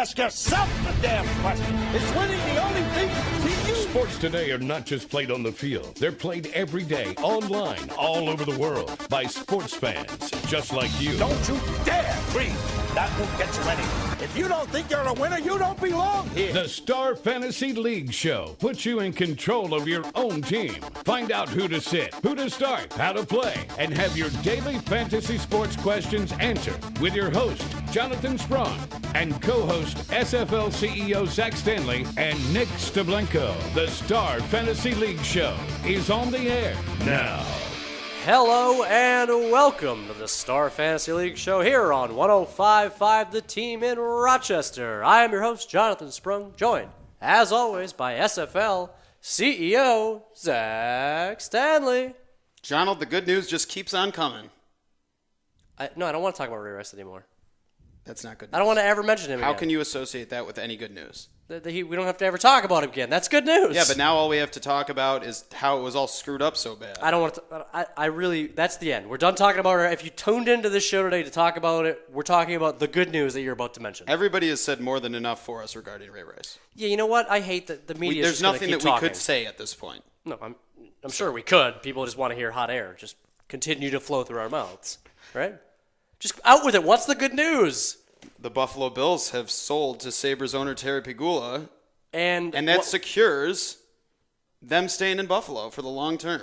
ask yourself the damn question. Is winning the only thing to you? Sports today are not just played on the field. They're played every day, online, all over the world, by sports fans just like you. Don't you dare breathe. That won't get you anywhere. If you don't think you're a winner, you don't belong here. The Star Fantasy League Show puts you in control of your own team. Find out who to sit, who to start, how to play, and have your daily fantasy sports questions answered with your host, Jonathan Sprung, and co-host SFL CEO Zach Stanley and Nick Steblenko. The Star Fantasy League Show is on the air now. Hello and welcome to the Star Fantasy League Show here on 105.5 The Team in Rochester. I am your host, Jonathan Sprung, joined, as always, by SFL CEO Zach Stanley. Jonald, the good news just keeps on coming. I don't want to talk about Ray Rice anymore. That's not good news. I don't want to ever mention him again. How can you associate that with any good news? We don't have to ever talk about him again. That's good news. Yeah, but now all we have to talk about is how it was all screwed up so bad. I don't want to. I really. That's the end. We're done talking about it. If you tuned into this show today to talk about it, we're talking about the good news that you're about to mention. Everybody has said more than enough for us regarding Ray Rice. Yeah, you know what? I hate that the media. There's nothing that we could say at this point. No, I'm sure we could. People just want to hear hot air. Just continue to flow through our mouths, right? Just out with it. What's the good news? The Buffalo Bills have sold to Sabres owner Terry Pegula. And that secures them staying in Buffalo for the long term.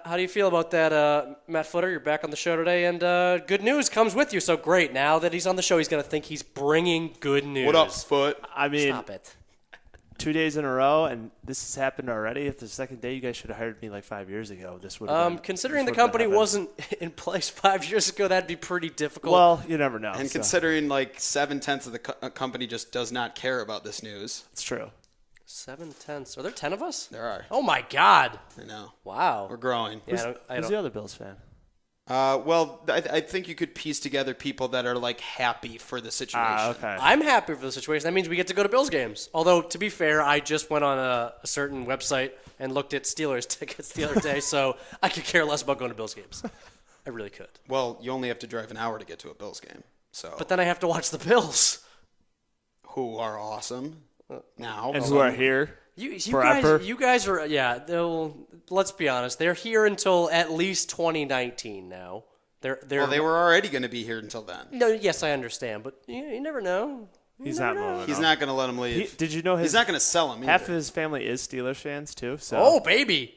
How do you feel about that, Matt Footer? You're back on the show today, and good news comes with you. So great. Now that he's on the show, he's going to think he's bringing good news. What up, Foot? I mean, stop it. 2 days in a row, and this has happened already. If the second day, you guys should have hired me like 5 years ago. This would have considering the company wasn't in place 5 years ago, that'd be pretty difficult. Well, you never know. And considering like 7/10 of the company just does not care about this news. It's true. 7/10. Are there 10 of us? There are. Oh my God. I know. Wow. We're growing. Yeah, Who's the other Bills fan? Well, I think you could piece together people that are like happy for the situation. Okay. I'm happy for the situation. That means we get to go to Bills games. Although, to be fair, I just went on a certain website and looked at Steelers tickets the other day, so I could care less about going to Bills games. I really could. Well, you only have to drive an hour to get to a Bills game. So. But then I have to watch the Bills. Who are awesome now. And who are here forever. You guys are, yeah, let's be honest. They're here until at least 2019 now. Well, they were already going to be here until then. No, yes, I understand, but you never know. He's not moving. He's not going to let him leave. Did you know he's not going to sell him either. Half of his family is Steelers fans too. So oh, baby.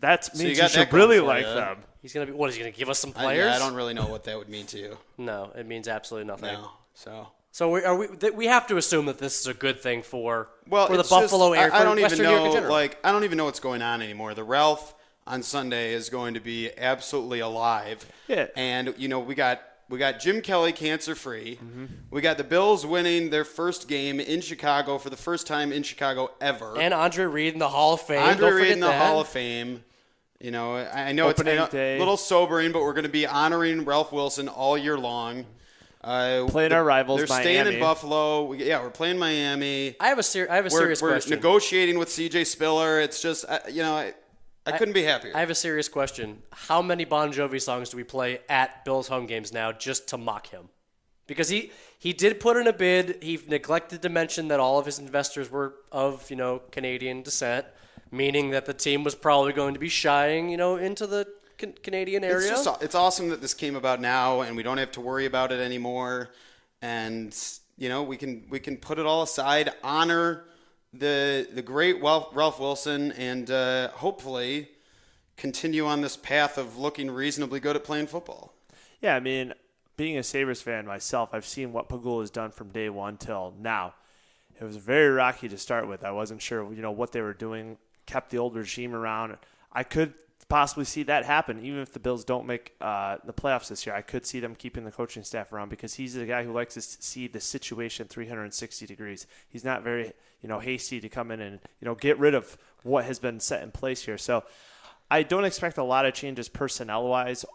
That means you should that really going for like you. them. He's going to be, what, is he going to give us some players? I don't really know what that would mean to you. No, it means absolutely nothing. No, So we have to assume that this is a good thing for the it's Buffalo area. I don't even Western New York in know. general. I don't even know what's going on anymore. The Ralph on Sunday is going to be absolutely alive. Yeah. And we got Jim Kelly cancer free. Mm-hmm. We got the Bills winning their first game in Chicago for the first time in Chicago ever. And Andre Reed in the Hall of Fame. Andre Reed in the Hall of Fame. I know Opening it's day. a little sobering, but we're going to be honoring Ralph Wilson all year long. Playing our rivals, They're Miami. staying in Buffalo. We're playing Miami. I have a serious we're question. We're negotiating with C.J. Spiller. It's just, I couldn't be happier. I have a serious question. How many Bon Jovi songs do we play at Bills home games now just to mock him? Because he did put in a bid. He neglected to mention that all of his investors were of, Canadian descent, meaning that the team was probably going to be shying, into the Canadian area. It's awesome that this came about now, and we don't have to worry about it anymore. And we can put it all aside, honor the great Ralph Wilson, and hopefully continue on this path of looking reasonably good at playing football. Yeah, I mean, being a Sabres fan myself, I've seen what Pegula has done from day one till now. It was very rocky to start with. I wasn't sure, what they were doing. Kept the old regime around. I could possibly see that happen, even if the Bills don't make the playoffs this year. I could see them keeping the coaching staff around because he's the guy who likes to see the situation 360 degrees. He's not very, hasty to come in and, get rid of what has been set in place here. So I don't expect a lot of changes personnel-wise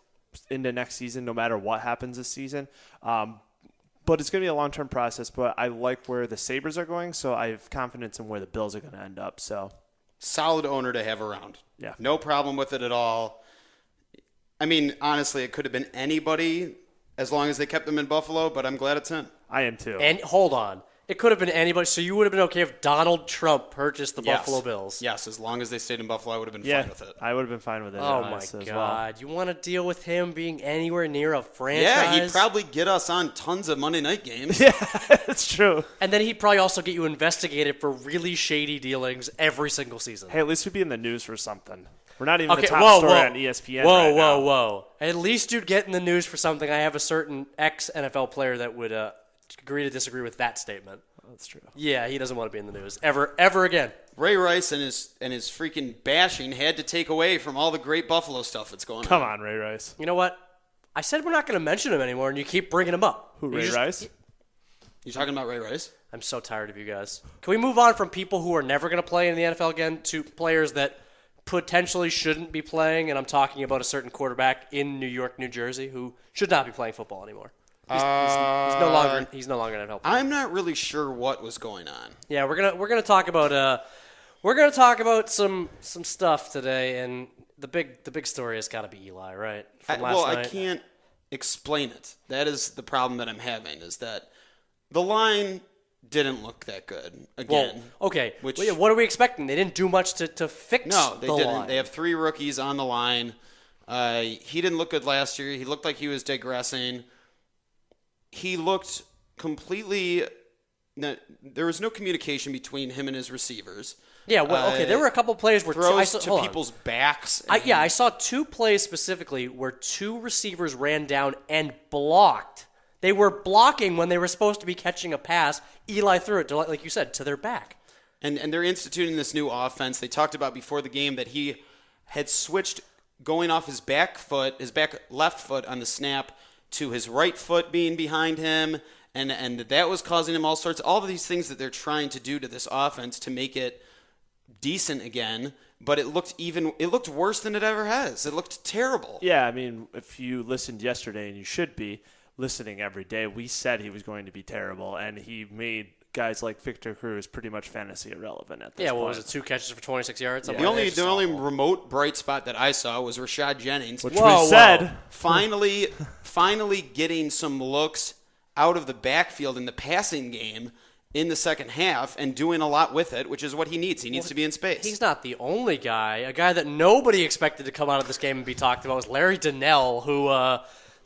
into next season, no matter what happens this season. But it's going to be a long-term process, but I like where the Sabres are going, so I have confidence in where the Bills are going to end up. So solid owner to have around. Yeah. No problem with it at all. I mean, honestly, it could have been anybody as long as they kept them in Buffalo, but I'm glad it's him. I am too. And hold on. It could have been anybody. So you would have been okay if Donald Trump purchased the Buffalo Bills? Yes, as long as they stayed in Buffalo, I would have been Yeah, fine with it. I would have been fine with it. Oh, my honestly, as well. God. You want to deal with him being anywhere near a franchise? Yeah, he'd probably get us on tons of Monday night games. It's true. And then he'd probably also get you investigated for really shady dealings every single season. Hey, at least we'd be in the news for something. We're not even the top story on ESPN Whoa, right now. whoa. At least you'd get in the news for something. I have a certain ex-NFL player that would agree to disagree with that statement. That's true. Yeah, he doesn't want to be in the news ever again. Ray Rice and his freaking bashing had to take away from all the great Buffalo stuff that's going on. Come on, Ray Rice. You know what? I said we're not going to mention him anymore, and you keep bringing him up. Who, Ray Rice? You talking about Ray Rice? I'm so tired of you guys. Can we move on from people who are never going to play in the NFL again to players that potentially shouldn't be playing? And I'm talking about a certain quarterback in New York, New Jersey, who should not be playing football anymore. He's no longer an NFL player. I'm not really sure what was going on. Yeah, we're gonna talk about some stuff today, and the big story has got to be Eli, right? From last night. I can't explain it. That is the problem that I'm having, is that the line didn't look that good again. Well, okay. What are we expecting? They didn't do much to fix they the didn't. line. They have 3 rookies on the line. He didn't look good last year. He looked like he was digressing. He looked completely. There was no communication between him and his receivers. Yeah, well, okay. There were a couple plays where throws to people's backs. I saw 2 plays specifically where 2 receivers ran down and blocked. They were blocking when they were supposed to be catching a pass. Eli threw it, like you said, to their back. And they're instituting this new offense. They talked about before the game that he had switched going off his back left foot on the snap to his right foot being behind him, and that was causing him all of these things that they're trying to do to this offense to make it decent again. But it looked worse than it ever has. It looked terrible. Yeah, I mean, if you listened yesterday, and you should be listening every day, we said he was going to be terrible, and he made guys like Victor Cruz pretty much fantasy irrelevant at this point. Yeah, what was it, 2 catches for 26 yards? Yeah. The only remote bright spot that I saw was Rashad Jennings, which we said finally getting some looks out of the backfield in the passing game in the second half and doing a lot with it, which is what he needs. He needs to be in space. He's not the only guy. A guy that nobody expected to come out of this game and be talked about was Larry Donnell, who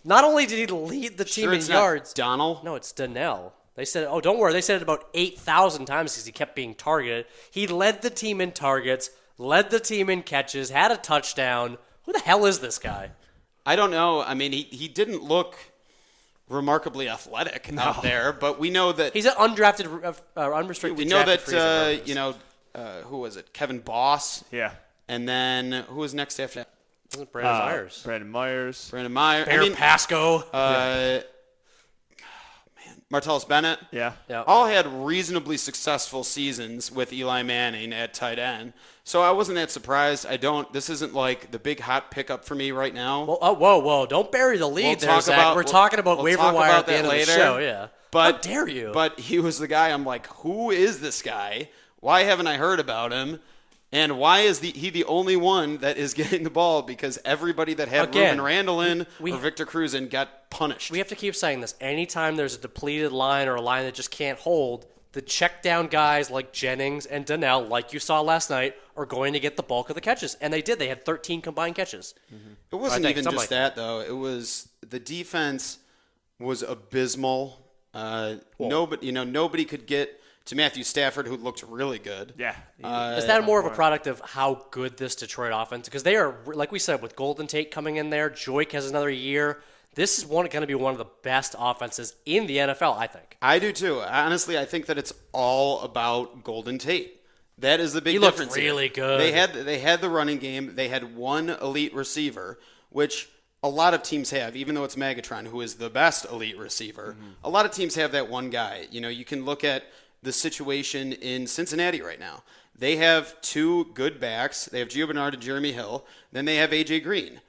not only did he lead the team in yards. Donald? No, it's Donnell. They said, oh, don't worry. They said it about 8,000 times because he kept being targeted. He led the team in targets, led the team in catches, had a touchdown. Who the hell is this guy? I don't know. I mean, he didn't look remarkably athletic out there, but we know that he's an undrafted, unrestricted. We know that who was it? Kevin Boss. Yeah. And then who was next after that? Brandon Myers. Bear Pasco. Martellus Bennett. Yeah. All had reasonably successful seasons with Eli Manning at tight end. So I wasn't that surprised. This isn't like the big hot pickup for me right now. Well, whoa. Don't bury the lead there, Zach. We're talking about waiver wire at the end of the show. Yeah. But, how dare you? But he was the guy I'm like, who is this guy? Why haven't I heard about him? And why is he the only one that is getting the ball? Because everybody that had Ruben Randall in or Victor Cruz in got punished. We have to keep saying this. Anytime there's a depleted line or a line that just can't hold, the check down guys like Jennings and Donnell, like you saw last night, are going to get the bulk of the catches. And they did. They had 13 combined catches. Mm-hmm. It wasn't even just that, though. It was the defense was abysmal. Nobody could get to Matthew Stafford, who looked really good. Yeah. Is that more of a product of how good this Detroit offense? Because they are, like we said, with Golden Tate coming in there, Joyk has another year. This is going to be one of the best offenses in the NFL, I think. I do too. Honestly, I think that it's all about Golden Tate. That is the big difference. He looked really good. They had the running game. They had one elite receiver, which a lot of teams have, even though it's Megatron, who is the best elite receiver. Mm-hmm. A lot of teams have that one guy. You can look at the situation in Cincinnati right now. They have 2 good backs. They have Gio Bernard and Jeremy Hill. Then they have AJ Green.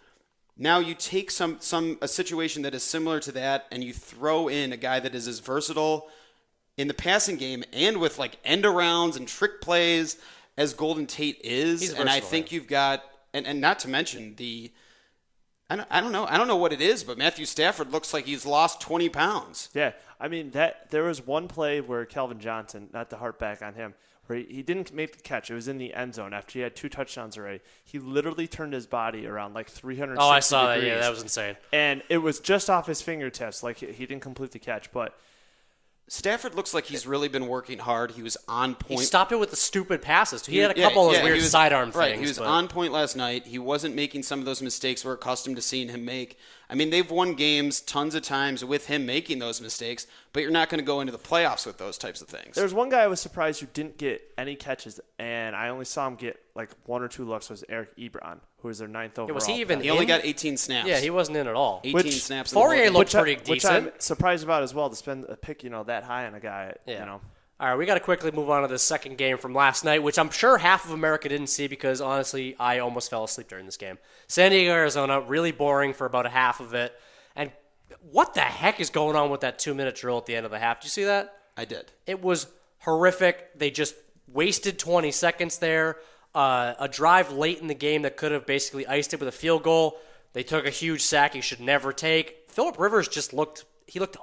Now you take a situation that is similar to that, and you throw in a guy that is as versatile in the passing game and with like end arounds and trick plays as Golden Tate is. And I think you've got, and not to mention the I don't know. I don't know what it is, but Matthew Stafford looks like he's lost 20 pounds. Yeah, I mean, there was one play where Calvin Johnson, not to harp back on him, where he didn't make the catch. It was in the end zone after he had 2 touchdowns already. He literally turned his body around like 360 Oh, I saw degrees. that. Yeah, that was insane. And it was just off his fingertips. Like, he didn't complete the catch, but Stafford looks like he's really been working hard. He was on point. He stopped it with the stupid passes. He had a couple of weird sidearm things. Right, he was but on point last night. He wasn't making some of those mistakes we're accustomed to seeing him make. I mean, they've won games tons of times with him making those mistakes, but you're not going to go into the playoffs with those types of things. There's one guy I was surprised who didn't get any catches, and I only saw him get like 1 or 2 looks, was Eric Ebron, who was their 9th overall. was he even He only got 18 snaps. Yeah, he wasn't in at all. 18 snaps. Fourier looked pretty Which I'm decent. surprised about as well, to spend a pick, that high on a guy, Yeah. All right, we got to quickly move on to the second game from last night, which I'm sure half of America didn't see because, honestly, I almost fell asleep during this game. San Diego, Arizona, really boring for about a half of it. And what the heck is going on with that 2-minute drill at the end of the half? Did you see that? I did. It was horrific. They just wasted 20 seconds there. A drive late in the game that could have basically iced it with a field goal. They took a huge sack he should never take. Phillip Rivers just looked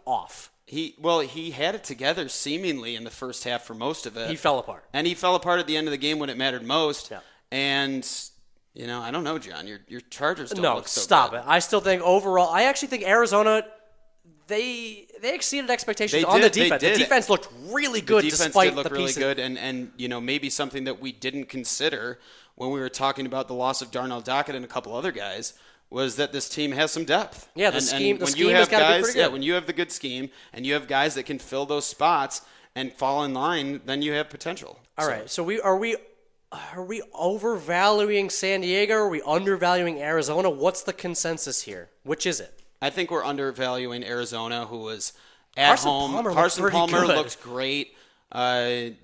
off. He had it together seemingly in the first half for most of it. He fell apart. And he fell apart at the end of the game when it mattered most. Yeah. And, I don't know, John. Your Chargers don't look so stop good. it. I still think overall, I actually think Arizona, they exceeded expectations They on the did, they defense. did. The defense looked really good The defense despite did look the really pieces. good, and maybe something that we didn't consider when we were talking about the loss of Darnell Dockett and a couple other guys was that this team has some depth. Yeah, the And scheme when scheme you has have got to be guys, pretty good. yeah, when you have the good scheme and you have guys that can fill those spots and fall in line, then you have potential. All right, so are we overvaluing San Diego? Are we undervaluing Arizona? What's the consensus here? Which is it? I think we're undervaluing Arizona, who was at Carson home. Palmer looked Carson pretty Palmer good. looked great,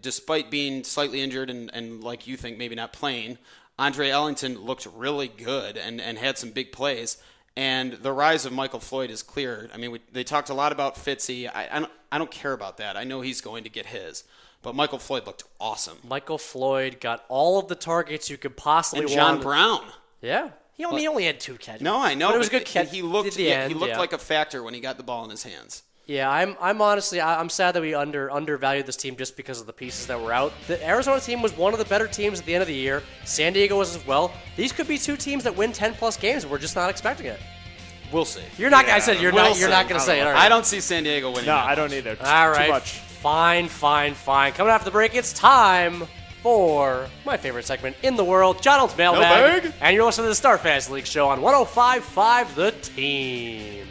despite being slightly injured and like you think, maybe not playing. Andre Ellington looked really good and had some big plays. And the rise of Michael Floyd is clear. I mean, they talked a lot about Fitzy. I don't care about that. I know he's going to get his. But Michael Floyd looked awesome. Michael Floyd got all of the targets you could possibly And want. John Brown. Yeah. He only had 2 catches. No, I know. But it was a but good catch. He looked, at the end, he looked yeah. like a factor when he got the ball in his hands. Yeah, I'm honestly I'm sad that we undervalued this team just because of the pieces that were out. The Arizona team was one of the better teams at the end of the year. San Diego was as well. These could be 2 teams that win 10+ games, and we're just not expecting it. We'll see. You're not. I said you're We'll not. You're see. not going to say it. All right. I don't see San Diego winning. No, that I don't much. either. It's All right. Too much. Fine. Coming after the break, it's time for my favorite segment in the world, Jonathan's Mailbag. Mailbag? And you're listening to the Star Fantasy League show on 105.5 The Team.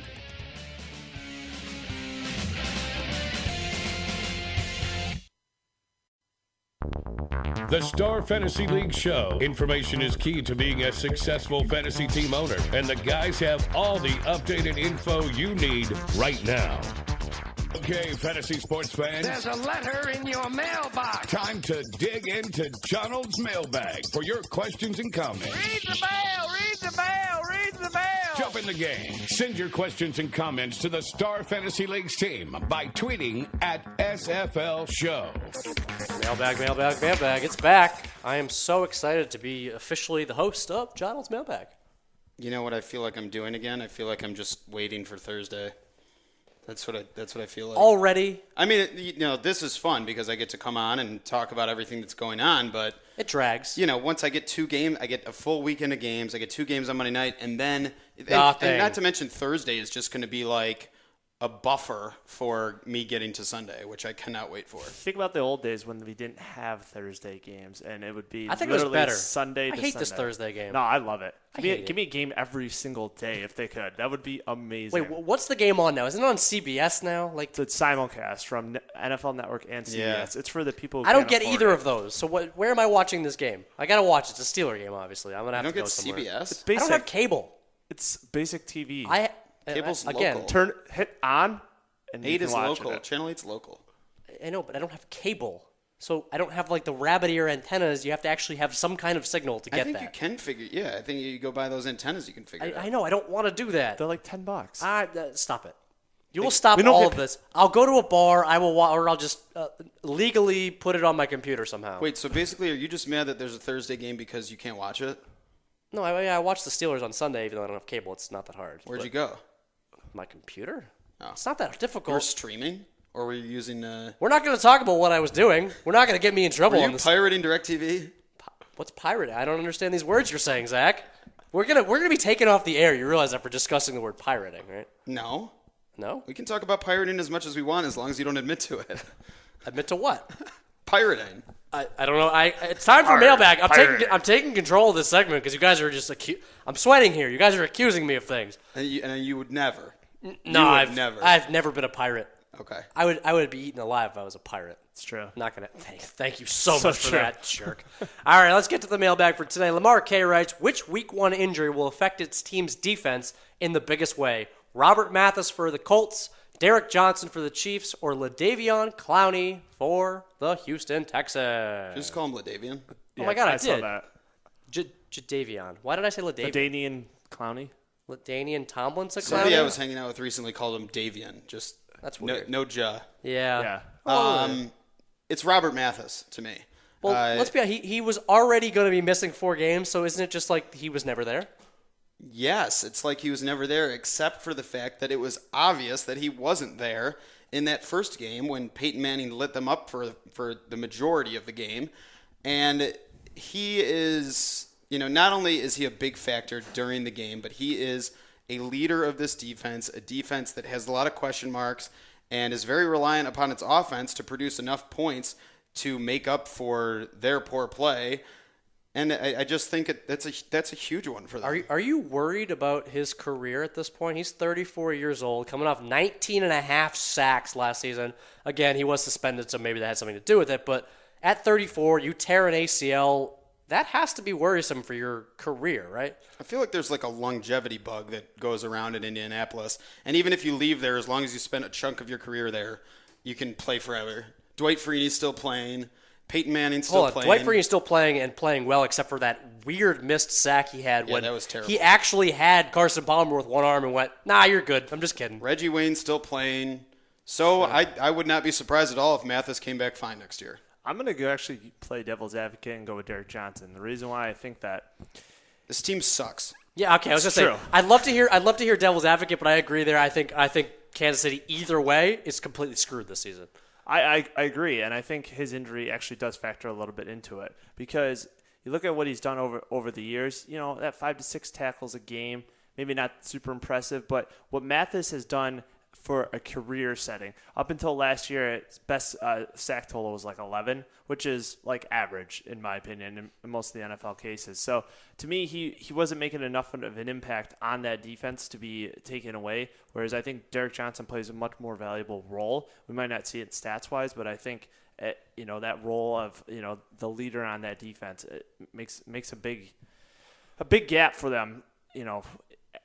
The Star Fantasy League Show. Information is key to being a successful fantasy team owner, and the guys have all the updated info you need right now. Okay, fantasy sports fans. There's a letter in your mailbox. Time to dig into Donald's mailbag for your questions and comments. Read the mail, read the mail, read the mail. Jump in the game. Send your questions and comments to the Star Fantasy League's team by tweeting at SFL Show. Mailbag. It's back. I am so excited to be officially the host of Jonathan's Mailbag. You know what I feel like I'm doing again? I feel like I'm just waiting for Thursday. That's what I feel like. Already, I mean, this is fun because I get to come on and talk about everything that's going on, but it drags. once I get 2 games, I get a full weekend of games. I get 2 games on Monday night, and then and not to mention Thursday is just going to be like a buffer for me getting to Sunday, which I cannot wait for. Think about the old days when we didn't have Thursday games, and it would be I think it was literally better. Sunday I to hate Sunday. this Thursday game. No, I love it. hate Give me a game every single day if they could. That would be amazing. Wait, what's the game on now? Isn't it on CBS now? Like, It's simulcast from NFL Network and CBS. Yeah. It's for the people who I don't can't get afford either it. of those. So where am I watching this game? I gotta watch it. It's a Steeler game, obviously. I'm gonna have You to don't go get somewhere. CBS? I don't have cable. It's basic TV. Cable's again. local. Hit on, and you 8 can is watch local. it. Channel 8's local. I know, but I don't have cable. So I don't have like the rabbit ear antennas. You have to actually have some kind of signal to I get think that. you can figure. Yeah, I think you go buy those antennas. You can figure it out. I know. I don't want to do that. They're like $10. Stop it. You will stop we don't all get- of this. I'll go to a bar. Or I'll just legally put it on my computer somehow. Wait, so basically, are you just mad that there's a Thursday game because you can't watch it? No, I watched the Steelers on Sunday, even though I don't have cable. It's not that hard. Where'd you go? My computer? Oh. It's not that You were difficult. streaming? Or were you using... We're not going to talk about what I was doing. We're not going to get me in trouble Were on you this. pirating DirecTV? What's pirate? I don't understand these words you're saying, Zach. We're gonna be taken off the air. You realize that for discussing the word pirating, right? No. No? We can talk about pirating as much as we want as long as you don't admit to it. Admit to what? Pirating. I don't know. It's time for mailbag. I'm taking control of this segment because you guys are just I'm sweating here. You guys are accusing me of things. And you would never. No, I've never. I've never been a pirate. Okay. I would be eaten alive if I was a pirate. It's true. Not gonna. Thank you so much for true. that, jerk. All right, let's get to the mailbag for today. Lamar K writes, which Week 1 injury will affect its team's defense in the biggest way? Robert Mathis for the Colts, Derek Johnson for the Chiefs, or LaDavion Clowney for the Houston Texans? Just call him LaDavian. Oh my God, I saw did. that. Jadavion. Why did I say LaDavion? Danian Clowney. LaDainian Tomlinson Clowney? Somebody I was hanging out with recently called him Davian. Just That's weird. No ja. Yeah. Yeah. It's Robert Mathis to me. Well, let's be honest. He was already going to be missing 4 games, so isn't it just like he was never there? Yes, it's like he was never there, except for the fact that it was obvious that he wasn't there in that first game when Peyton Manning lit them up for the majority of the game. And he is, not only is he a big factor during the game, but he is a leader of this defense, a defense that has a lot of question marks and is very reliant upon its offense to produce enough points to make up for their poor play. And I just think that's a huge one for them. Are you worried about his career at this point? He's 34 years old, coming off 19 and a half sacks last season. Again, he was suspended, so maybe that had something to do with it. But at 34, you tear an ACL, that has to be worrisome for your career, right? I feel like there's like a longevity bug that goes around in Indianapolis. And even if you leave there, as long as you spend a chunk of your career there, you can play forever. Dwight Freeney's still playing. Peyton Manning's still playing. Dwight Freeney's still playing and playing well, except for that weird missed sack he had when that was terrible. He actually had Carson Palmer with one arm and went, nah, you're good. I'm just kidding. Reggie Wayne's still playing. So I would not be surprised at all if Mathis came back fine next year. I'm going to go actually play devil's advocate and go with Derek Johnson. The reason why I think that This team sucks. Yeah, okay. I was gonna say true. I'd love to hear devil's advocate, but I agree there. I think Kansas City either way is completely screwed this season. I agree, and I think his injury actually does factor a little bit into it because you look at what he's done over the years. That 5 to 6 tackles a game, maybe not super impressive, but what Mathis has done for a career setting. Up until last year, its best sack total was like 11, which is like average in my opinion in most of the NFL cases. So to me, he wasn't making enough of an impact on that defense to be taken away, whereas I think Derek Johnson plays a much more valuable role. We might not see it stats-wise, but I think that role of the leader on that defense, it makes a big gap for them,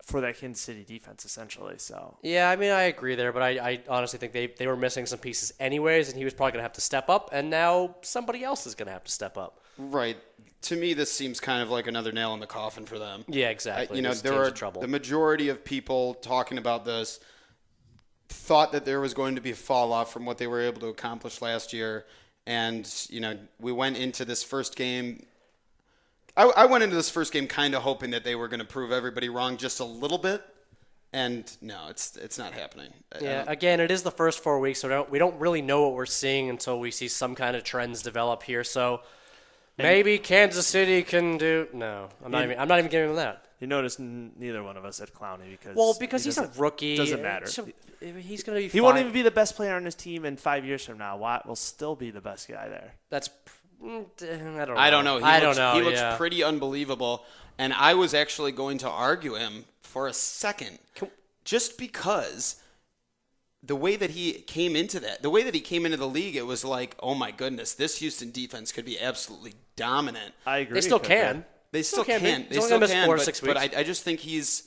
for that Kansas City defense, essentially. So Yeah, I mean, I agree there, but I honestly think they were missing some pieces anyways, and he was probably going to have to step up, and now somebody else is going to have to step up. Right. To me, this seems kind of like another nail in the coffin for them. Yeah, exactly. This there team's are in trouble. the majority of people talking about this thought that there was going to be a fall off from what they were able to accomplish last year, and we went into this first game. I went into this first game kind of hoping that they were going to prove everybody wrong just a little bit, and no, it's not happening. Yeah, again, it is the first 4 weeks, so we don't really know what we're seeing until we see some kind of trends develop here. So maybe Kansas City can do. No, I'm not even giving them that. you notice neither one of us had Clowney because he's a rookie. Doesn't matter. He's going to be. He won't even be the best player on his team in 5 years from now. Watt will still be the best guy there. That's. I don't know. I don't know. He looks yeah. pretty unbelievable, and I was actually going to argue him for a second, just because the way that he came into the league, it was like, oh my goodness, this Houston defense could be absolutely dominant. I agree. They still can. They still can. They still can. 4 or 6 weeks. But I just think he's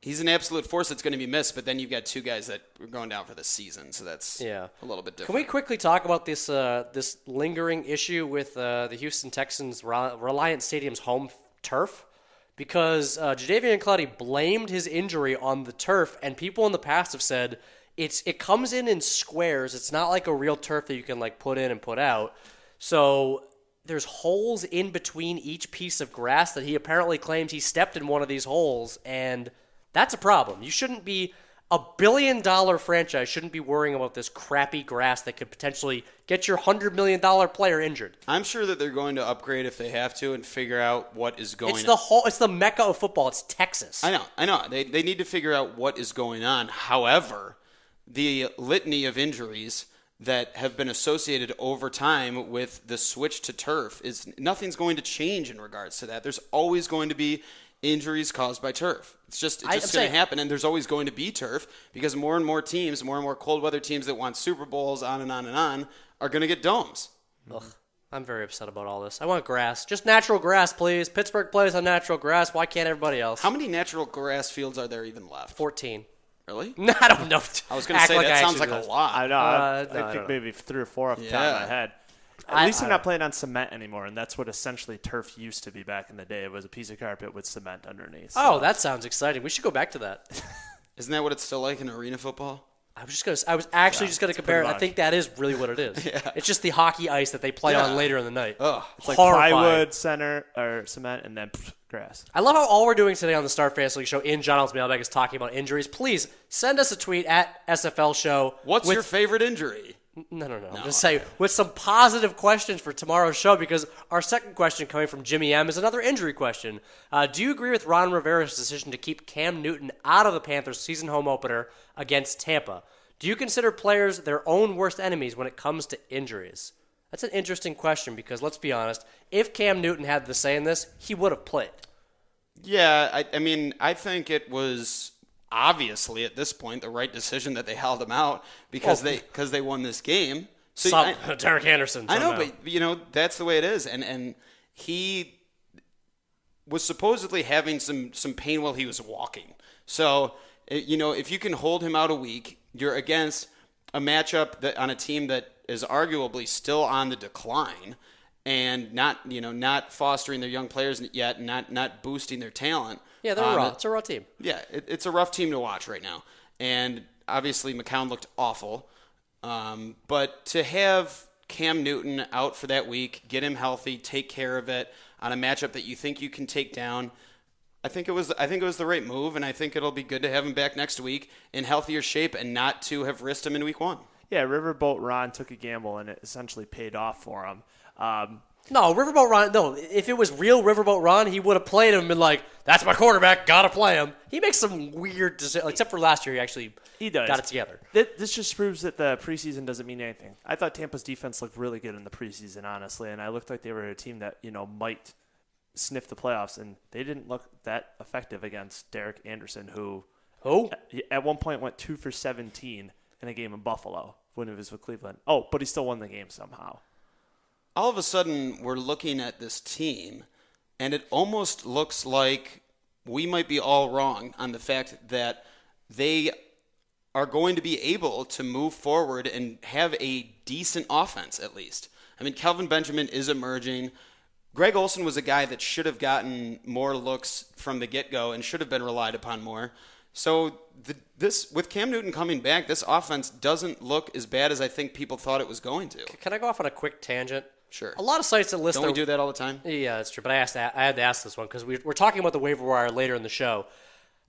an absolute force that's going to be missed. But then you've got 2 guys that are going down for the season, so that's a little bit different. Can we quickly talk about this this lingering issue with the Houston Texans' Reliant Stadium's home turf? Because Jadeveon Clowney blamed his injury on the turf, and people in the past have said it comes in squares. It's not like a real turf that you can like put in and put out. So there's holes in between each piece of grass that he apparently claims he stepped in one of these holes, and that's a problem. You shouldn't be a $1 billion franchise shouldn't be worrying about this crappy grass that could potentially get your $100 million player injured. I'm sure that they're going to upgrade if they have to and figure out what is going on. It's the mecca of football. It's Texas. I know. They need to figure out what is going on. However, the litany of injuries that have been associated over time with the switch to turf is nothing's going to change in regards to that. There's always going to be injuries caused by turf. It's just going to happen, and there's always going to be turf because more and more teams, more and more cold weather teams that want Super Bowls on and on and on are going to get domes. Ugh, I'm very upset about all this. I want grass. Just natural grass, please. Pittsburgh plays on natural grass. Why can't everybody else? How many natural grass fields are there even left? 14. Really? No, I don't know. I was going to say, that sounds like a lot. I know. I think maybe 3 or 4 off the top of my head. At least they're not playing on cement anymore, and that's what essentially turf used to be back in the day. It was a piece of carpet with cement underneath. Oh, that sounds exciting. We should go back to that. Isn't that what it's still like in arena football? I was actually just gonna compare it. I think that is really what it is. It's just the hockey ice that they play on later in the night. Oh, it's like plywood, center, or cement, and then grass. I love how all we're doing today on the Star Fantasy League Show in John Allen's Mailbag is talking about injuries. Please send us a tweet at SFL Show. What's your favorite injury? No. Just say with some positive questions for tomorrow's show, because our second question coming from Jimmy M is another injury question. Do you agree with Ron Rivera's decision to keep Cam Newton out of the Panthers' season home opener against Tampa? Do you consider players their own worst enemies when it comes to injuries? That's an interesting question because, let's be honest, if Cam Newton had the say in this, he would have played. Yeah, I mean, I think it was obviously at this point the right decision that they held him out because they won this game. So Derek Anderson. I know, but that's the way it is, and he was supposedly having some pain while he was walking. So if you can hold him out a week, you're against a matchup that on a team that is arguably still on the decline and not fostering their young players yet, not boosting their talent. Yeah, they're raw. It's a raw team. Yeah, it's a rough team to watch right now. And obviously McCown looked awful. But to have Cam Newton out for that week, get him healthy, take care of it on a matchup that you think you can take down, I think it was the right move, and I think it'll be good to have him back next week in healthier shape and not to have risked him in week 1. Yeah, Riverboat Ron took a gamble, and it essentially paid off for him. No, Riverboat Ron, no. If it was real Riverboat Ron, he would have played him and been like, that's my quarterback, gotta play him. He makes some weird decisions, except for last year, he does. Got it together. This just proves that the preseason doesn't mean anything. I thought Tampa's defense looked really good in the preseason, honestly, and I looked like they were a team that, might sniff the playoffs, and they didn't look that effective against Derek Anderson, who at one point went 2 for 17 in a game in Buffalo when it was with Cleveland. Oh, but he still won the game somehow. All of a sudden, we're looking at this team, and it almost looks like we might be all wrong on the fact that they are going to be able to move forward and have a decent offense, at least. I mean, Kelvin Benjamin is emerging. Greg Olsen was a guy that should have gotten more looks from the get-go and should have been relied upon more. So this with Cam Newton coming back, this offense doesn't look as bad as I think people thought it was going to. Can I go off on a quick tangent? Sure. A lot of sites that list Don't we do that all the time? Yeah, that's true. But I had to ask this one because we're talking about the waiver wire later in the show.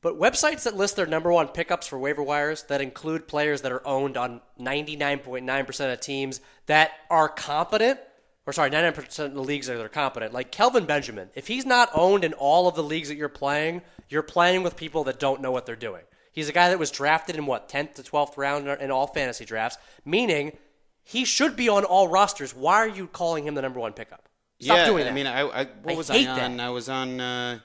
But websites that list their number one pickups for waiver wires that include players that are owned on 99.9% of teams that are competent, 99% of the leagues that are competent, like Kelvin Benjamin. If he's not owned in all of the leagues that you're playing with people that don't know what they're doing. He's a guy that was drafted in 10th to 12th round in all fantasy drafts, meaning he should be on all rosters. Why are you calling him the number one pickup? Stop doing that. I mean, what was I on? I was on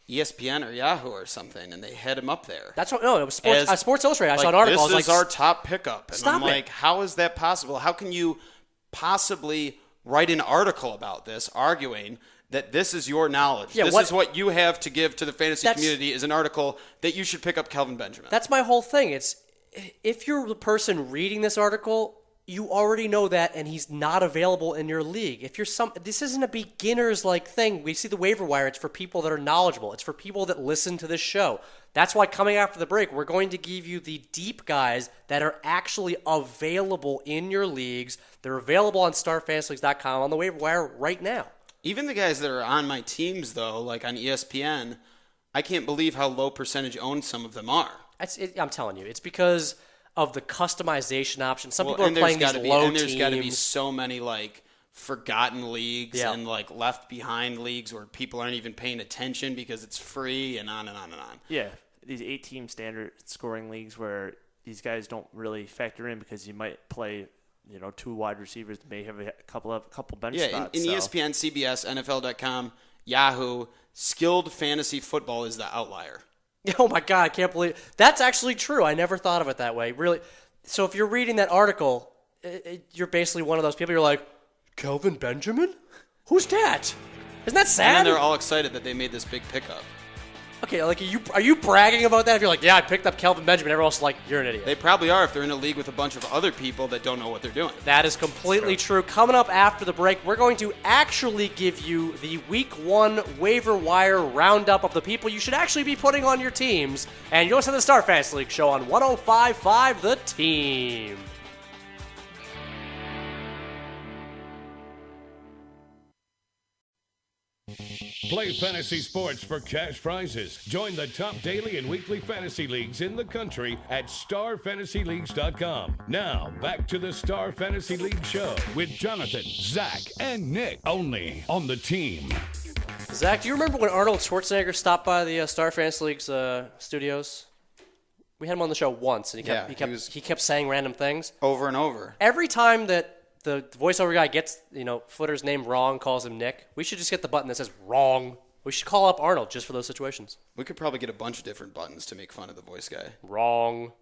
ESPN or Yahoo or something, and they had him up there. That's what. No, it was Sports Illustrated. I saw an article. This is our top pickup, and stop I'm like, how is that possible? How can you possibly write an article about this, arguing that this is your knowledge? This is what you have to give to the fantasy community is an article that you should pick up Kelvin Benjamin. That's my whole thing. It's if you're the person reading this article, you already know that, and he's not available in your league. If you're this isn't a beginner's like thing. We see the waiver wire. It's for people that are knowledgeable. It's for people that listen to this show. That's why coming after the break, we're going to give you the deep guys that are actually available in your leagues. They're available on starfantasyleagues.com on the waiver wire right now. Even the guys that are on my teams, though, like on ESPN, I can't believe how low percentage owned some of them are. I'm telling you, it's because of the customization option. Some people are playing these low teams. There's got to be so many like forgotten leagues and like left behind leagues where people aren't even paying attention because it's free and on and on and on. Yeah, these 8-team standard scoring leagues where these guys don't really factor in because you might play, 2 wide receivers, may have a couple bench spots. In ESPN, CBS, NFL.com, Yahoo, skilled fantasy football is the outlier. Oh my God, I can't believe that's actually true. I never thought of it that way. Really. So if you're reading that article, you're basically one of those people. You're like, Kelvin Benjamin? Who's that? Isn't that sad? And then they're all excited that they made this big pickup. Okay, like are you bragging about that? If you're like, yeah, I picked up Kelvin Benjamin, everyone else is like, you're an idiot. They probably are if they're in a league with a bunch of other people that don't know what they're doing. That is completely true. Coming up after the break, we're going to actually give you the Week 1 waiver wire roundup of the people you should actually be putting on your teams. And you're listening to the Star Fantasy League show on 105.5 The Team. Play fantasy sports for cash prizes. Join the top daily and weekly fantasy leagues in the country at starfantasyleagues.com. Now, back to the Star Fantasy League show with Jonathan, Zach, and Nick. Only on The Team. Zach, do you remember when Arnold Schwarzenegger stopped by the Star Fantasy League's studios? We had him on the show once, and he kept saying random things. Over and over. Every time that the voiceover guy gets, Footer's name wrong, calls him Nick, we should just get the button that says wrong. We should call up Arnold just for those situations. We could probably get a bunch of different buttons to make fun of the voice guy. Wrong.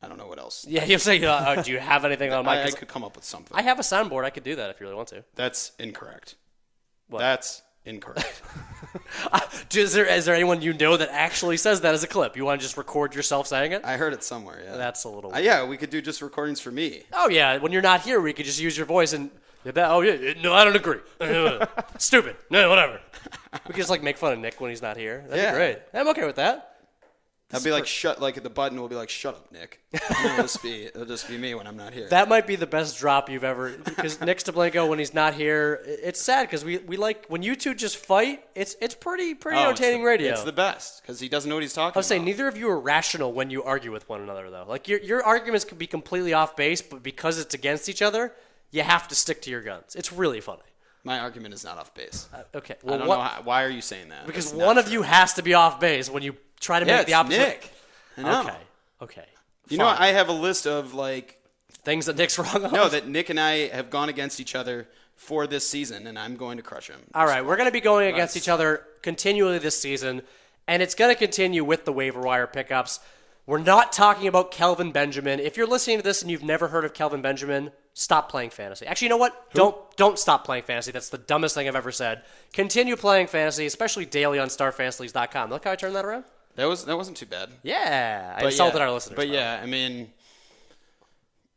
I don't know what else. Yeah, you'll say, do you have anything on my... I could come up with something. I have a soundboard. I could do that if you really want to. That's incorrect. What? That's incorrect. Is there anyone you know that actually says that as a clip? You want to just record yourself saying it? I heard it somewhere, yeah. That's a little... yeah, we could do just recordings for me. Oh, yeah. When you're not here, we could just use your voice and... Oh, yeah. No, I don't agree. Stupid. No, whatever. We could just, make fun of Nick when he's not here. That'd be great. I'm okay with that. That'd be the button will be like, shut up, Nick. It'll just be me when I'm not here. That might be the best drop you've ever, because Nick Steblenko, when he's not here, it's sad because we like, when you two just fight, it's pretty entertaining radio. It's the best because he doesn't know what he's talking about. I was saying, neither of you are rational when you argue with one another, though. Like, your arguments could be completely off base, but because it's against each other, you have to stick to your guns. It's really funny. My argument is not off base. Okay. Well, I don't know why are you saying that? Because one of you has to be off base when you try to make the opposite. Nick. I know. Okay. You know, I have a list of things that Nick's wrong on. No, that Nick and I have gone against each other for this season, and I'm going to crush him. All right, we're going to be going against each other continually this season, and it's going to continue with the waiver wire pickups. We're not talking about Kelvin Benjamin. If you're listening to this and you've never heard of Kelvin Benjamin, stop playing fantasy. Actually, you know what? Don't stop playing fantasy. That's the dumbest thing I've ever said. Continue playing fantasy, especially daily on starfantasyleagues.com. Look how I turned that around. That wasn't too bad. Yeah, I insulted our listeners. But yeah, I mean,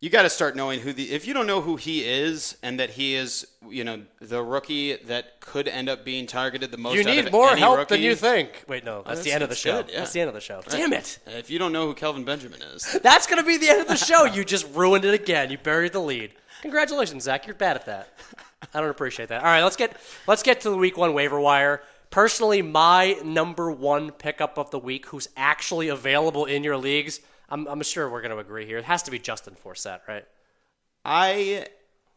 you got to start knowing if you don't know who he is and that he is, the rookie that could end up being targeted the most. You need more help than you think. Wait, no, that's the end of the show. Good, yeah. That's the end of the show. Damn it! If you don't know who Kelvin Benjamin is, that's going to be the end of the show. You just ruined it again. You buried the lead. Congratulations, Zach. You're bad at that. I don't appreciate that. All right, let's get to the Week 1 waiver wire. Personally, my number one pickup of the week, who's actually available in your leagues, I'm sure we're going to agree here. It has to be Justin Forsett, right? I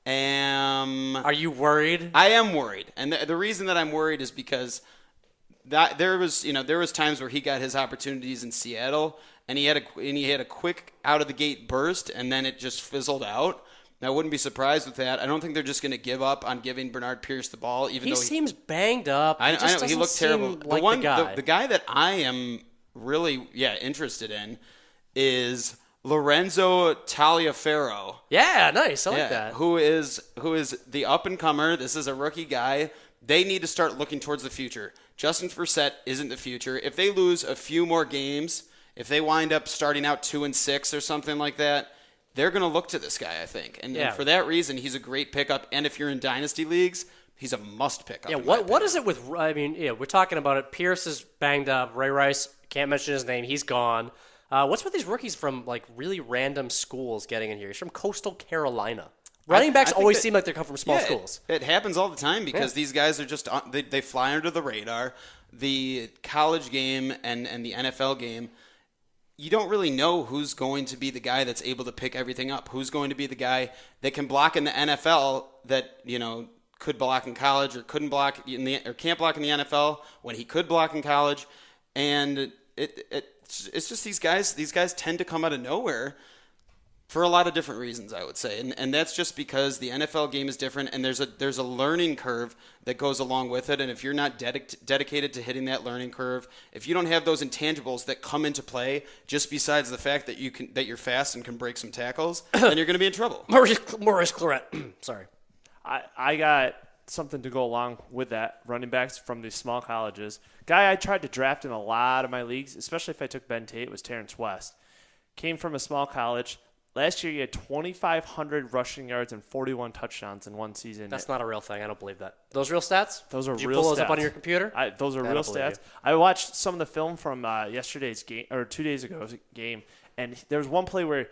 am. Are you worried? I am worried, and the reason that I'm worried is because there was times where he got his opportunities in Seattle, and he had a quick out of the gate burst, and then it just fizzled out. I wouldn't be surprised with that. I don't think they're just going to give up on giving Bernard Pierce the ball, even though he seems banged up. I know he looked terrible. The guy that I am really interested in is Lorenzo Taliaferro. Yeah, nice. I like that. Who is the up and comer? This is a rookie guy. They need to start looking towards the future. Justin Forsett isn't the future. If they lose a few more games, if they wind up starting out 2-6 or something like that, they're going to look to this guy, I think. And for that reason, he's a great pickup. And if you're in dynasty leagues, he's a must pickup. Yeah, what is it with, we're talking about it. Pierce is banged up. Ray Rice, can't mention his name. He's gone. What's with these rookies from like really random schools getting in here? He's from Coastal Carolina. Running backs always seem like they come from small schools. It happens all the time because these guys are just they fly under the radar. The college game and the NFL game, you don't really know who's going to be the guy that's able to pick everything up. Who's going to be the guy that can block in the NFL that, could block in college or couldn't block or can't block in the NFL when he could block in college. And it's just these guys tend to come out of nowhere for a lot of different reasons, I would say. And that's just because the NFL game is different and there's a learning curve that goes along with it. And if you're not dedicated to hitting that learning curve, if you don't have those intangibles that come into play just besides the fact that you're fast and can break some tackles, then you're going to be in trouble. Maurice Claret. Sorry. I got something to go along with that. Running backs from these small colleges. Guy I tried to draft in a lot of my leagues, especially if I took Ben Tate, was Terrence West. Came from a small college. Last year, he had 2,500 rushing yards and 41 touchdowns in one season. That's not a real thing. I don't believe that. Those real stats? Those are real stats. Did you pull those up on your computer? Those are real stats. I watched some of the film from yesterday's game, or 2 days ago's game, and there was one play where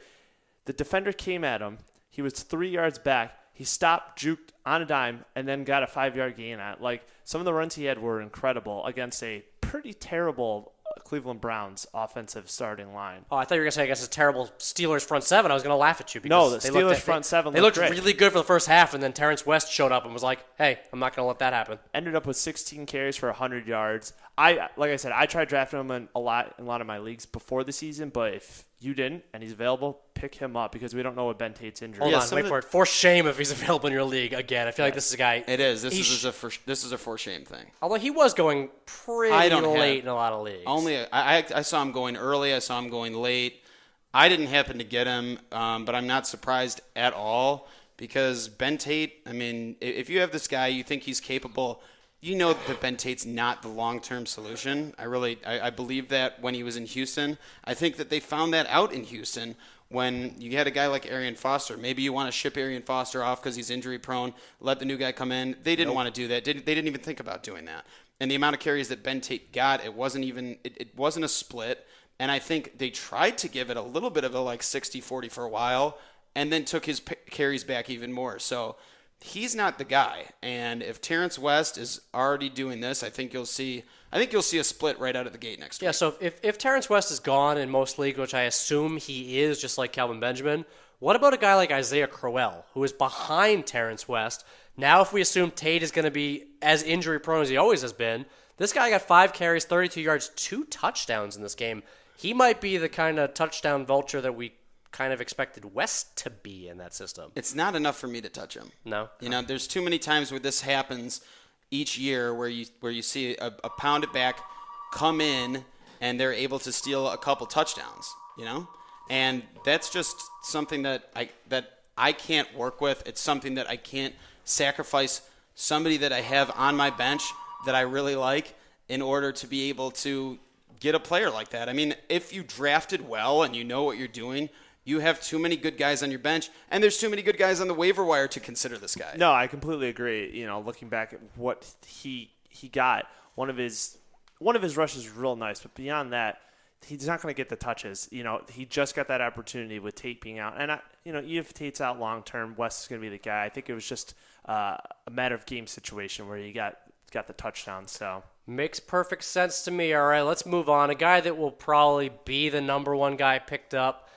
the defender came at him. He was 3 yards back. He stopped, juked on a dime, and then got a 5-yard gain on it. Like, some of the runs he had were incredible against a pretty terrible Cleveland Browns offensive starting line. Oh, I thought you were going to say against a terrible Steelers front seven. I was going to laugh at you. No, the Steelers front seven They looked great. really good for the first half, and then Terrence West showed up and was like, hey, I'm not going to let that happen. Ended up with 16 carries for 100 yards. Like I said, I tried drafting him in a lot of my leagues before the season, but if you didn't and he's available, pick him up because we don't know what Ben Tate's injury is. Hold on, wait for it. For shame if he's available in your league again. I feel like this is a guy. It is. This is a for shame thing. Although he was going pretty late in a lot of leagues. I saw him going early. I saw him going late. I didn't happen to get him, but I'm not surprised at all because Ben Tate, I mean, if you have this guy, you think he's capable. You know that Ben Tate's not the long-term solution. I believe that when he was in Houston. I think that they found that out in Houston when you had a guy like Arian Foster. Maybe you want to ship Arian Foster off because he's injury-prone, let the new guy come in. They didn't want to do that. They didn't even think about doing that. And the amount of carries that Ben Tate got, it wasn't a split. And I think they tried to give it a little bit of a 60-40 for a while and then took his carries back even more. So he's not the guy. And if Terrence West is already doing this, I think you'll see a split right out of the gate next week. Yeah, so if Terrence West is gone in most leagues, which I assume he is, just like Calvin Benjamin, what about a guy like Isaiah Crowell, who is behind Terrence West? Now if we assume Tate is going to be as injury-prone as he always has been, this guy got 5 carries, 32 yards, 2 touchdowns in this game. He might be the kind of touchdown vulture that we kind of expected West to be in that system. It's not enough for me to touch him. No. There's too many times where this happens each year where you see a pounded back come in and they're able to steal a couple touchdowns, And that's just something that I can't work with. It's something that I can't sacrifice somebody that I have on my bench that I really like in order to be able to get a player like that. I mean, if you drafted well and you know what you're doing, you have too many good guys on your bench, and there's too many good guys on the waiver wire to consider this guy. No, I completely agree. Looking back at what he got, one of his rushes was real nice, but beyond that, he's not going to get the touches. He just got that opportunity with Tate being out, and even if Tate's out long term, West is going to be the guy. I think it was just a matter of game situation where he got the touchdown. So makes perfect sense to me. All right, let's move on. A guy that will probably be the number one guy picked up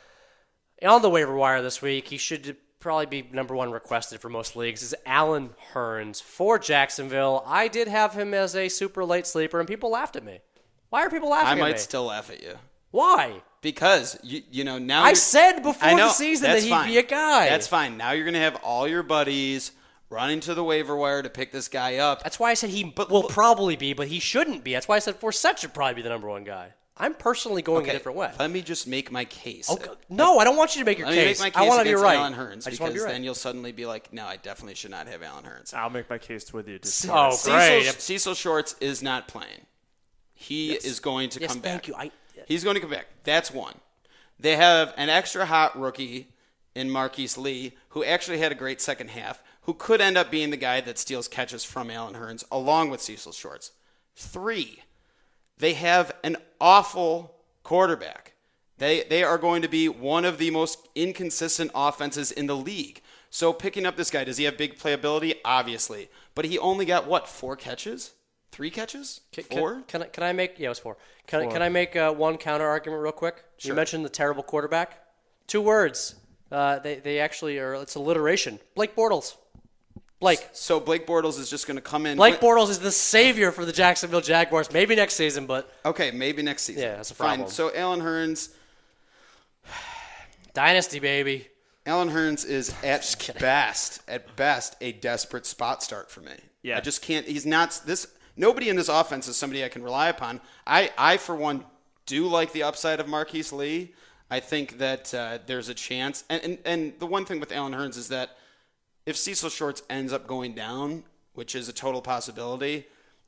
on the waiver wire this week, he should probably be number one requested for most leagues, is Allen Hurns for Jacksonville. I did have him as a super late sleeper, and people laughed at me. Why are people laughing at me? I might still laugh at you. Why? Because, now I said before the season that he'd be a guy. That's fine. Now you're going to have all your buddies running to the waiver wire to pick this guy up. That's why I said he will probably be, but he shouldn't be. That's why I said Forsett should probably be the number one guy. I'm personally going a different way. Let me just make my case. Okay. No, I don't want you to make your case. Let me make my case I want to be right. Allen Hurns, because then you'll suddenly be like, no, I definitely should not have Allen Hurns. I'll make my case with you. Great. Cecil Shorts is not playing. He is going to come back. Thank you. He's going to come back. That's one. They have an extra hot rookie in Marquise Lee, who actually had a great second half, who could end up being the guy that steals catches from Allen Hurns, along with Cecil Shorts. 3, they have an awful quarterback. They are going to be one of the most inconsistent offenses in the league. So picking up this guy, does he have big playability? Obviously. But he only got, 4 catches? 3 catches? 4? Can I make? Yeah, it was 4. Can I make one counter argument real quick? Sure. You mentioned the terrible quarterback. 2 words. They actually are. It's alliteration. Blake Bortles. Blake. So Blake Bortles is just going to come in. Blake Bortles is the savior for the Jacksonville Jaguars. Maybe next season, but okay, maybe next season. Yeah, that's a problem. Fine. So Allen Hurns. Dynasty, baby. Allen Hurns is at best a desperate spot start for me. Yeah. I just can't. He's not this. Nobody in this offense is somebody I can rely upon. I for one do like the upside of Marquise Lee. I think that there's a chance. And the one thing with Allen Hurns is that if Cecil Shorts ends up going down, which is a total possibility,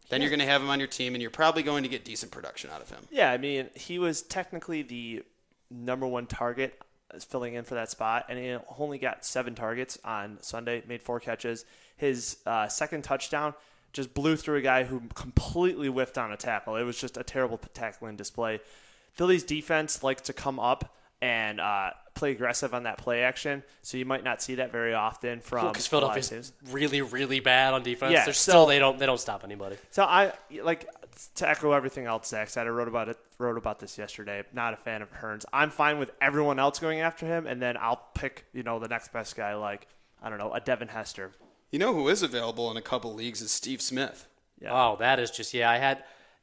then you're going to have him on your team, and you're probably going to get decent production out of him. Yeah, I mean, he was technically the number 1 target filling in for that spot, and he only got 7 targets on Sunday, made 4 catches. His second touchdown just blew through a guy who completely whiffed on a tackle. It was just a terrible tackling display. Philly's defense likes to come up and play aggressive on that play action, so you might not see that very often from because Philadelphia's really, really bad on defense. Yeah, They're still they don't stop anybody. So I like to echo everything else Zach said. I wrote about this yesterday. Not a fan of Hurns. I'm fine with everyone else going after him, and then I'll pick the next best guy, like I don't know, a Devin Hester. You know who is available in a couple leagues is Steve Smith. Yeah. Oh, that is just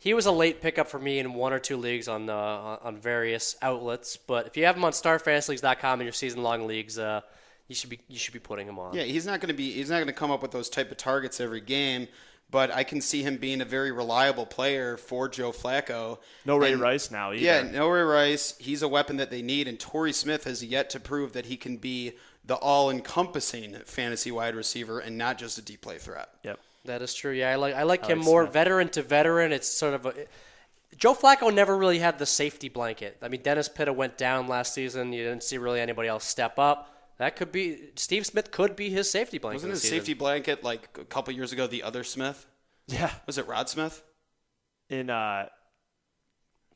he was a late pickup for me in 1 or 2 leagues on various outlets. But if you have him on StarFantasyLeagues.com in your season-long leagues, you should be putting him on. Yeah, he's not going to come up with those type of targets every game, but I can see him being a very reliable player for Joe Flacco. No Ray Rice now either. Yeah, no Ray Rice. He's a weapon that they need, and Torrey Smith has yet to prove that he can be the all-encompassing fantasy wide receiver and not just a deep play threat. Yep. That is true. Yeah, I like him more Smith. Veteran to veteran. It's sort of Joe Flacco never really had the safety blanket. I mean, Dennis Pitta went down last season. You didn't see really anybody else step up. That could be Steve Smith could be his safety blanket. Wasn't his safety blanket like a couple years ago the other Smith? Yeah. Was it Rod Smith? In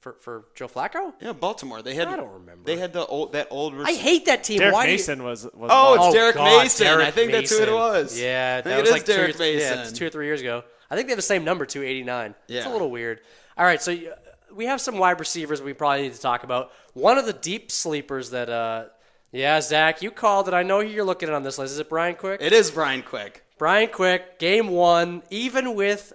For Joe Flacco? Yeah, Baltimore. I don't remember. They had that old. I hate that team. Derek Why Mason was. Oh, it's Derek Mason. Derek I think that's who it was. Yeah, that was like Derek Mason. Yeah, it's 2 or 3 years ago. I think they have the same number, 289. Yeah. It's a little weird. All right, so we have some wide receivers we probably need to talk about. One of the deep sleepers that, Zach, you called it. I know you're looking on this list. Is it Brian Quick? It is Brian Quick. Brian Quick, game 1, even with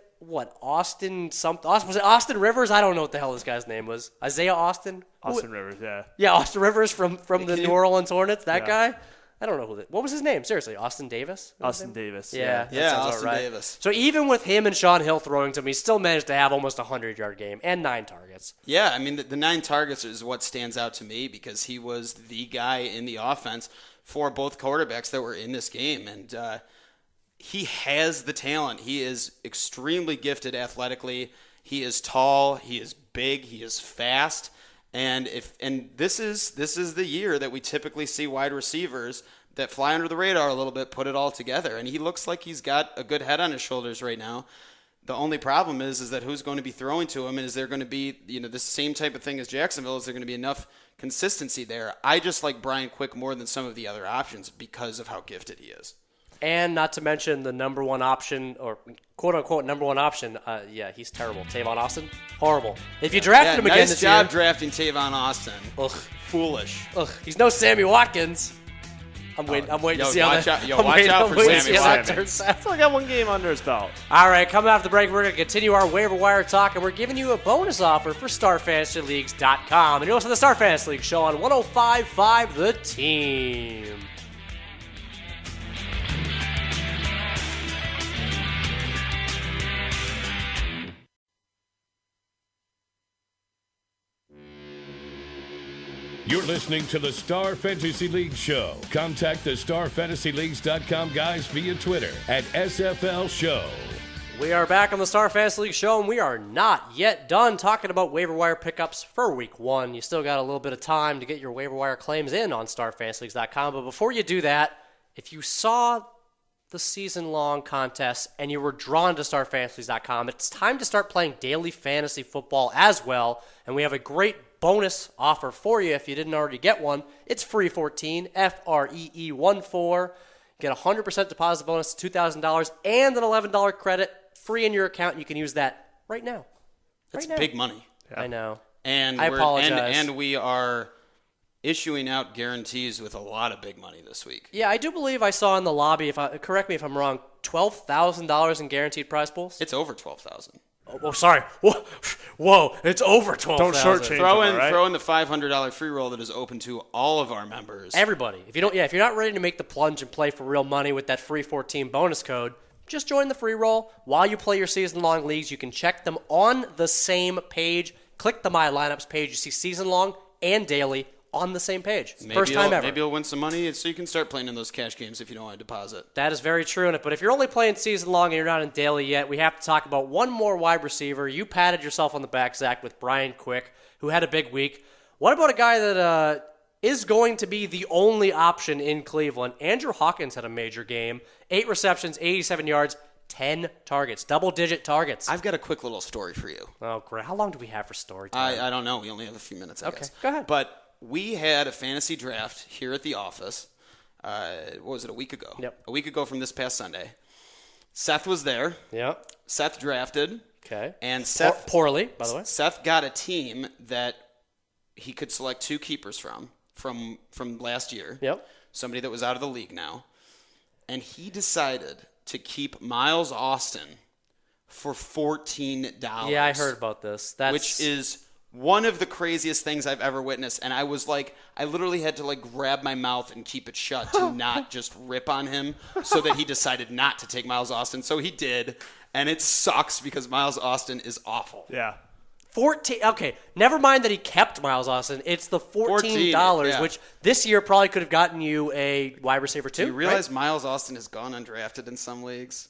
Austin something? Was it Austin Rivers? I don't know what the hell this guy's name was. Isaiah Austin? Austin Rivers, yeah. Yeah, Austin Rivers from the New Orleans Hornets. That guy? I don't know what was his name. Seriously, Austin Davis? Austin Davis. Yeah, Austin Davis. So even with him and Sean Hill throwing to him, he still managed to have almost a 100-yard game and 9 targets. Yeah, I mean, the 9 targets is what stands out to me because he was the guy in the offense for both quarterbacks that were in this game. And he has the talent. He is extremely gifted athletically. He is tall. He is big. He is fast. And this is the year that we typically see wide receivers that fly under the radar a little bit, put it all together. And he looks like he's got a good head on his shoulders right now. The only problem is that who's going to be throwing to him, and is there going to be the same type of thing as Jacksonville? Is there going to be enough consistency there? I just like Brian Quick more than some of the other options because of how gifted he is. And not to mention the number 1 option, or quote-unquote number 1 option. Yeah, he's terrible. Tavon Austin, horrible. If you draft him again this year. Nice job drafting Tavon Austin. Ugh. Foolish. Ugh. He's no Sammy Watkins. I'm waiting to see how that. Watch out for Sammy Watkins. It's only got 1 game under his belt. All right, coming off the break, we're going to continue our waiver wire talk, and we're giving you a bonus offer for StarFantasyLeagues.com. And you're listening to the Star Fantasy League show on 105.5 The Team. You're listening to the Star Fantasy League show. Contact the StarFantasyLeagues.com guys via Twitter at SFL Show. We are back on the Star Fantasy League show, and we are not yet done talking about waiver wire pickups for Week 1. You still got a little bit of time to get your waiver wire claims in on starfantasyleagues.com. But before you do that, if you saw the season-long contest and you were drawn to starfantasyleagues.com, it's time to start playing daily fantasy football as well. And we have a great bonus offer for you if you didn't already get one. It's free 14, FREE14. Get a 100% deposit bonus, $2,000, and an $11 credit free in your account. You can use that right now. That's big money. I know. And I apologize. And we are issuing out guarantees with a lot of big money this week. Yeah, I do believe I saw in the lobby, correct me if I'm wrong, $12,000 in guaranteed prize pools? It's over 12,000. Oh, sorry. Whoa, it's over 12,000. Don't shortchange Throw in the $500 free roll that is open to all of our members. Everybody. If you're not ready to make the plunge and play for real money with that free 14 bonus code, just join the free roll. While you play your season-long leagues, you can check them on the same page. Click the My Lineups page. You see season-long and daily on the same page. First time ever. Maybe you'll win some money so you can start playing in those cash games if you don't want to deposit. That is very true. But if you're only playing season-long and you're not in daily yet, we have to talk about one more wide receiver. You patted yourself on the back, Zach, with Brian Quick, who had a big week. What about a guy that is going to be the only option in Cleveland? Andrew Hawkins had a major game. 8 receptions, 87 yards, 10 targets, double-digit targets. I've got a quick little story for you. Oh, great. How long do we have for story time? I don't know. We only have a few minutes, I guess. Okay, go ahead. But we had a fantasy draft here at the office. What was it, a week ago? Yep. A week ago from this past Sunday. Seth was there. Yep. Seth drafted. Okay. And Seth... Poorly, by the way. Seth got a team that he could select 2 keepers from last year. Yep. Somebody that was out of the league now. And he decided to keep Miles Austin for $14. Yeah, I heard about this. Which is one of the craziest things I've ever witnessed. And I was like, I literally had to grab my mouth and keep it shut to not just rip on him so that he decided not to take Miles Austin. So he did. And it sucks because Miles Austin is awful. Yeah. 14. Okay, never mind that he kept Miles Austin. It's the $14, which this year probably could have gotten you a wide receiver too. Do you realize Miles Austin has gone undrafted in some leagues?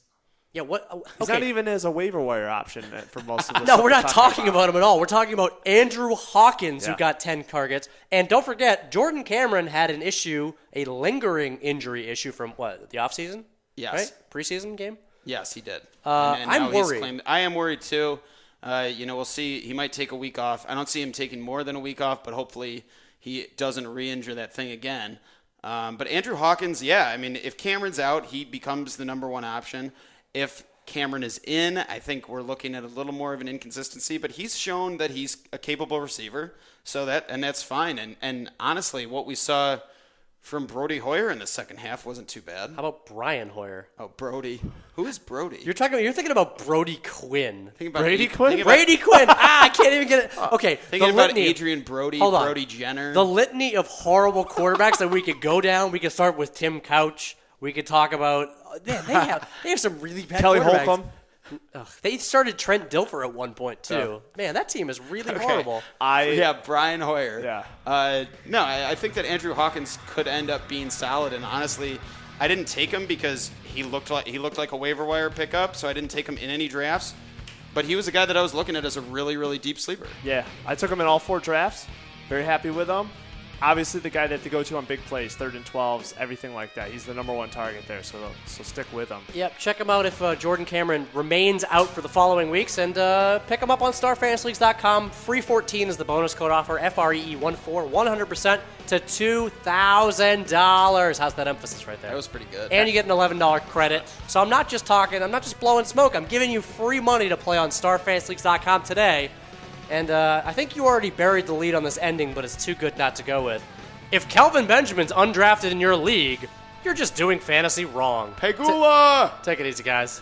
Yeah, what? Okay. He's not even as a waiver wire option for most of the No, we're not talking about him at all. We're talking about Andrew Hawkins, who got 10 targets. And don't forget, Jordan Cameron had an issue, a lingering injury issue from the offseason? Yes. Right? Preseason game? Yes, he did. And I'm worried. I am worried too. We'll see. He might take a week off. I don't see him taking more than a week off, but hopefully he doesn't re-injure that thing again. But Andrew Hawkins, if Cameron's out, he becomes the number one option. If Cameron is in, I think we're looking at a little more of an inconsistency, but he's shown that he's a capable receiver, that's fine. And honestly, what we saw from Brody Hoyer in the second half wasn't too bad. How about Brian Hoyer? Oh, Brody. Who is Brody? You're thinking about Brody Quinn. Brady Quinn? Brady Quinn. I can't even get it. Okay. Thinking about Adrian Brody, Brody Jenner. The litany of horrible quarterbacks that we could go down. We could start with Tim Couch. We could talk about. Man, they have some really bad Kelly quarterbacks. Holcomb. They started Trent Dilfer at one point too. Man, that team is really horrible. Brian Hoyer. Yeah. I think that Andrew Hawkins could end up being solid, and honestly, I didn't take him because he looked like a waiver wire pickup, so I didn't take him in any drafts. But he was a guy that I was looking at as a really, really deep sleeper. Yeah, I took him in all 4 drafts. Very happy with him. Obviously, the guy that to go to on big plays, 3rd and 12s, everything like that. He's the number 1 target there, so stick with him. Yep, check him out if Jordan Cameron remains out for the following weeks, and pick him up on starfantasyleagues.com. Free 14 is the bonus code offer, FREE14, 100% to $2,000. How's that emphasis right there? That was pretty good. And you get an $11 credit. So I'm not just blowing smoke. I'm giving you free money to play on starfantasyleagues.com today. And I think you already buried the lead on this ending, but it's too good not to go with. If Kelvin Benjamin's undrafted in your league, you're just doing fantasy wrong. Pegula! Take it easy, guys.